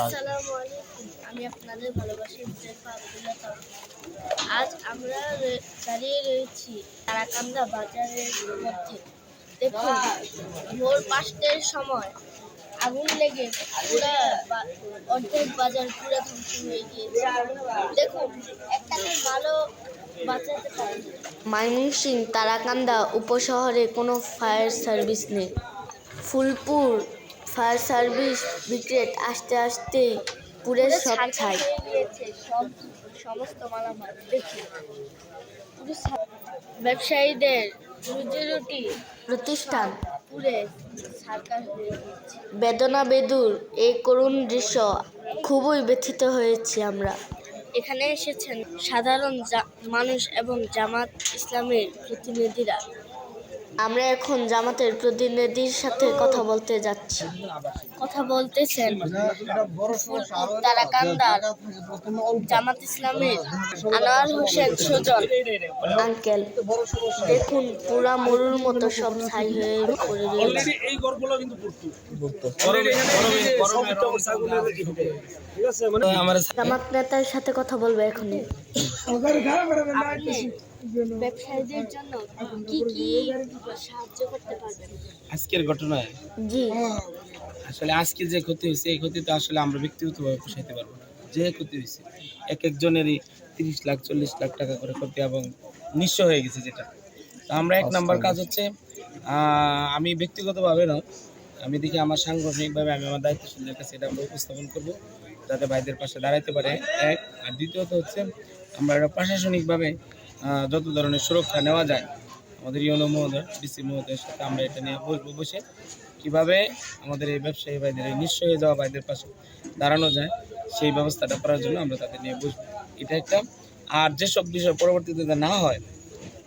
আসসালামু আলাইকুম। আমি আপনাদের ভালোবাসার হুজাইফা আব্দুল্লাহ তাওফিক। আজ আমরা দাঁড়িয়ে রয়েছি তারাকান্দা বাজারের মধ্যে। দেখুন, ভোর ৫টার সময় আগুন লেগে পুরা অর্ধেক বাজার পুরা ধ্বংস হয়ে গিয়েছে। দেখুন, একটা মালও বাঁচাতে পারেনি। ময়মনসিংহ তারাকান্দা উপশহরে কোনো ফায়ার সার্ভিস নেই। ফুলপুর ফায়ার সার্ভিস ব্রিগেড আসতে আসতেই পুরে সব ছাই। হয়ে গিয়েছে সমস্ত মালামাল। দেখি, ব্যবসায়ীদের রুজি-রুটি প্রতিষ্ঠান পুরে ছারখার হয়ে গিয়েছে। বেদনা বেদুর এই করুণ দৃশ্য খুবই ব্যথিত হয়েছি আমরা। এখানে এসেছেন সাধারণ মানুষ এবং জামাত ইসলামের প্রতিনিধিরা। আমরা এখন জামাতের প্রতিনিধির সাথে কথা বলতে যাচ্ছি। কথা বলতেছেন তারাকান্দার জামাত ইসলামের আনোয়ার হোসেন সুজন আঙ্কেল, দেখুন পুরা মরুর মতো সব ছাই হয়ে পড়ে রয়েছে। জামাত নেতার সাথে কথা বলবো এখনই। ব্যবসায়ীদের জন্য কি কি সাহায্য করতে পারবেন? আজকের ঘটনায় জি, আসলে আজকে যে ক্ষতি হয়েছে এই ক্ষতি তো আসলে আমরা ব্যক্তিগতভাবে পোষাইতে পারবো না। যে ক্ষতি হয়েছে এক একজনেরই 30 লাখ 40 লাখ টাকা করে ক্ষতি এবং নিঃস্ব হয়ে গেছে যেটা। তো আমরা এক নাম্বার কাজ হচ্ছে আমি ব্যক্তিগতভাবে না, আমি দেখি আমার সাংগঠনিকভাবে আমি আমার দায়িত্বশীলদের কাছে এটা আমরা উপস্থাপন করবো যাতে ভাইদের পাশে দাঁড়াইতে পারে। এক আর দ্বিতীয়ত হচ্ছে আমরা এটা প্রশাসনিকভাবে যত ধরনের সুরক্ষা নেওয়া যায় আমাদের ইউনো মহোদয় ডিসি মহোদয়ের সাথে আমরা এটা নিয়ে বসবো, বসে কীভাবে আমাদের এই ব্যবসায়ী ভাইদের এই নিঃস্ব হয়ে যাওয়া ভাইদের পাশে দাঁড়ানো যায় সেই ব্যবস্থাটা করার জন্য আমরা তাদের নিয়ে বসবো। এটা একটা। আর যেসব বিষয় পরবর্তীতে না হয়,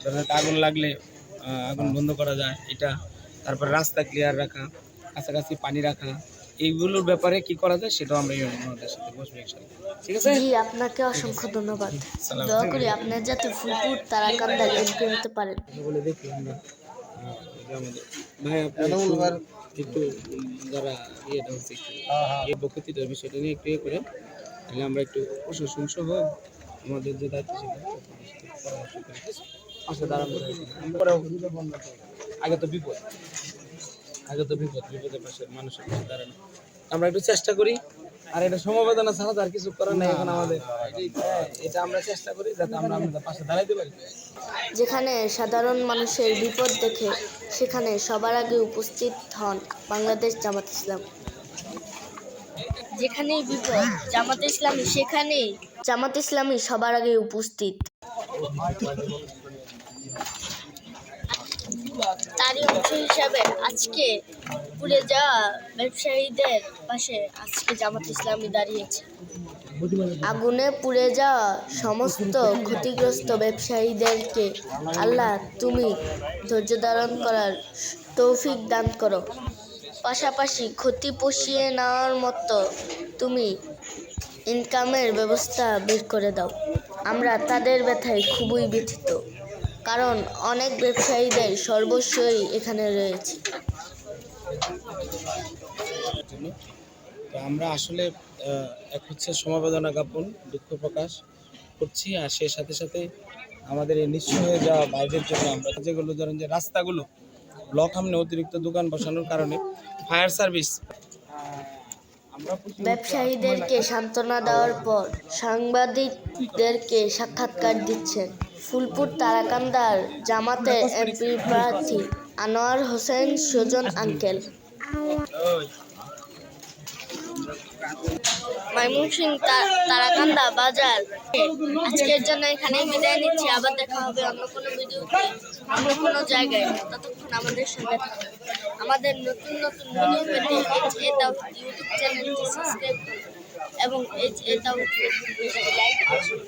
যাতে আগুন লাগলে আগুন বন্ধ করা যায় এটা, তারপর রাস্তা ক্লিয়ার রাখা, কাছাকাছি পানি রাখা, এইগুলোর ব্যাপারে কি করা যায় সেটাও আমরা ইউনো মহোদয়ের সাথে বসবো ইনশাআল্লাহ। ঠিক আছে? জি, আপনাকে অসংখ্য ধন্যবাদ। দয়া করে আপনার যাতে ফুলপুর তারাকান্দা এমপি হতে পারেন। বলে দেখি আমরা ভাই আপনার একটু যারা ইয়েটা হচ্ছে এই বক্ষতিটার বিষয়টা নিয়ে একটু করে তাহলে আমরা একটু প্রশাসন সহ আমাদের যে দায়িত্ব সেটা পরামর্শ করি। পাশে দাঁড়ানো আগে তো বিপদ, বিপদের পাশে মানুষের পাশে দাঁড়ানো আমরা একটু চেষ্টা করি। আর এটা সমবেদনা ছাড়া তো আর কিছু করার নেই এখন আমাদের। এটা আমরা চেষ্টা করি যাতে আমরা আমাদের পাশে দাঁড়াইতে পারি। যেখানে সাধারণ মানুষের বিপদ দেখে সেখানে সবার আগে উপস্থিত হন বাংলাদেশ জামাত ইসলাম। যেখানেই বিপদ জামাত ইসলামী সেখানেই জামাত ইসলামী সবার আগে উপস্থিত। তারই অংশ হিসাবে আজকে পুড়ে যাওয়া ব্যবসায়ীদের পাশে আজকে জামাত ইসলামী দাঁড়িয়েছে। আগুনে পুড়ে যাওয়া সমস্ত ক্ষতিগ্রস্ত ব্যবসায়ীদেরকে আল্লাহ তুমি ধৈর্য ধারণ করার তৌফিক দান করো। পাশাপাশি ক্ষতি পুষিয়ে নেওয়ার মতো তুমি ইনকামের ব্যবস্থা বের করে দাও। আমরা তাদের ব্যথায় খুবই ব্যথিত, কারণ অনেক ব্যবসায়ীদের সর্বস্বই এখানে রয়েছে। তো আমরা আসলে এক হচ্ছে সমবেদনা জ্ঞাপন, দুঃখ প্রকাশ করছি। আর সেই সাথে সাথে আমাদের এই নিঃস্ব হয়ে যাওয়া বাইরের জন্য আমরা যেগুলো ধরেন যে রাস্তাগুলো ব্লক সামনে অতিরিক্ত দোকান বসানোর কারণে ফায়ার সার্ভিস ব্যবসায়ীদেরকে সান্ত্বনা দেওয়ার পর সাংবাদিকদেরকে সাক্ষাৎকার দিচ্ছেন ফুলপুর তারাকান্দার জামাতের এমপি প্রার্থী আনোয়ার হোসেন সুজন আঙ্কেল। ময়মনসিংহ তারাকান্দা বাজার আজকের জন্য এখানেই বিদায় নিচ্ছি। আবার দেখা হবে অন্য কোনো ভিডিওতে, অন্য কোনো জায়গায়। ততক্ষণ আমাদের সঙ্গে থাকুন। আমাদের নতুন নতুন ভিডিও পেতে HA তাওফিক ইউটিউব চ্যানেলটি সাবস্ক্রাইব করুন এবং HA তাওফিক ফেসবুক পেজটি লাইক করুন।